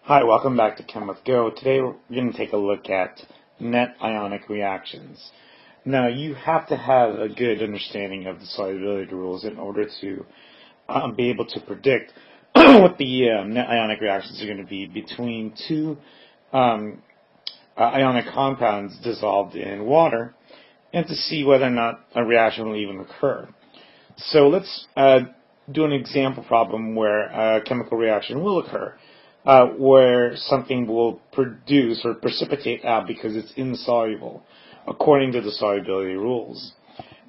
Hi, welcome back to Chem with Go. Today we're going to take a look at net ionic reactions. Now you have to have a good understanding of the solubility rules in order to be able to predict what the net ionic reactions are going to be between two ionic compounds dissolved in water, and to see whether or not a reaction will even occur. So let's do an example problem where a chemical reaction will occur. Where something will produce or precipitate out because it's insoluble, according to the solubility rules.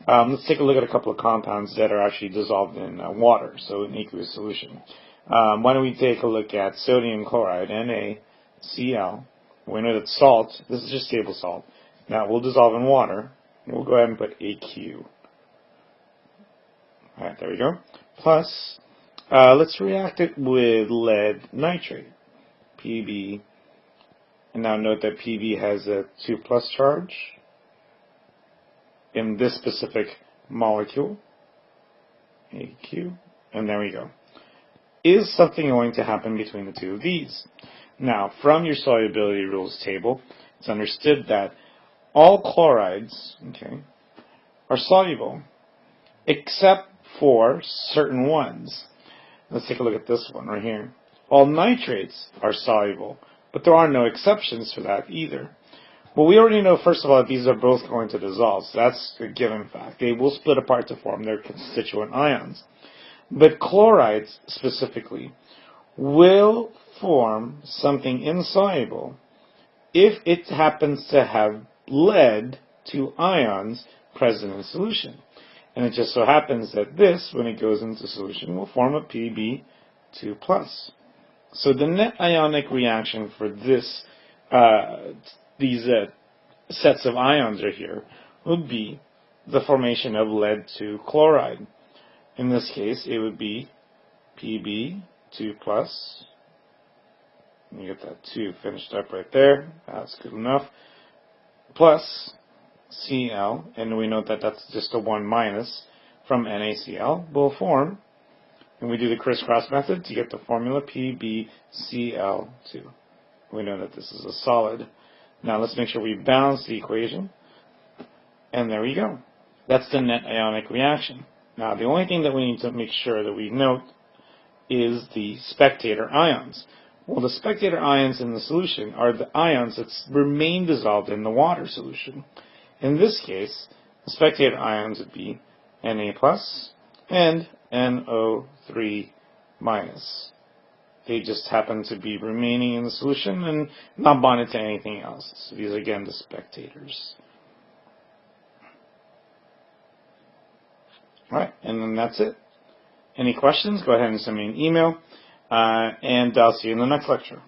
Let's take a look at a couple of compounds that are actually dissolved in water, so in aqueous solution. Why don't we take a look at sodium chloride, NaCl. We know that salt, this is just table salt. Now we'll dissolve in water, and we'll go ahead and put AQ. Alright, there we go. Plus, let's react it with lead nitrate, Pb, and now note that Pb has a 2+ charge in this specific molecule, Aq, and there we go. Is something going to happen between the two of these? Now, from your solubility rules table, it's understood that all chlorides, are soluble, except for certain ones. Let's take a look at this one right here. All nitrates are soluble, but there are no exceptions for that either. Well, we already know, first of all, that these are both going to dissolve, so that's a given fact. They will split apart to form their constituent ions. But chlorides, specifically, will form something insoluble if it happens to have lead to ions present in solution. And it just so happens that this, when it goes into solution, will form a Pb2+. So the net ionic reaction for this, these sets of ions right here would be the formation of lead to chloride. In this case, it would be Pb2+. You get that 2 finished up right there. That's good enough. Plus Cl, and we note that that's just a 1- from NaCl, will form, and we do the crisscross method to get the formula PbCl2. We know that this is a solid. Now let's make sure we balance the equation, and there we go. That's the net ionic reaction. Now the only thing that we need to make sure that we note is the spectator ions. Well, the spectator ions in the solution are the ions that remain dissolved in the water solution. In this case, the spectator ions would be Na+ and NO3-. They just happen to be remaining in the solution and not bonded to anything else. So these are, again, the spectators. Alright, and then that's it. Any questions? Go ahead and send me an email, and I'll see you in the next lecture.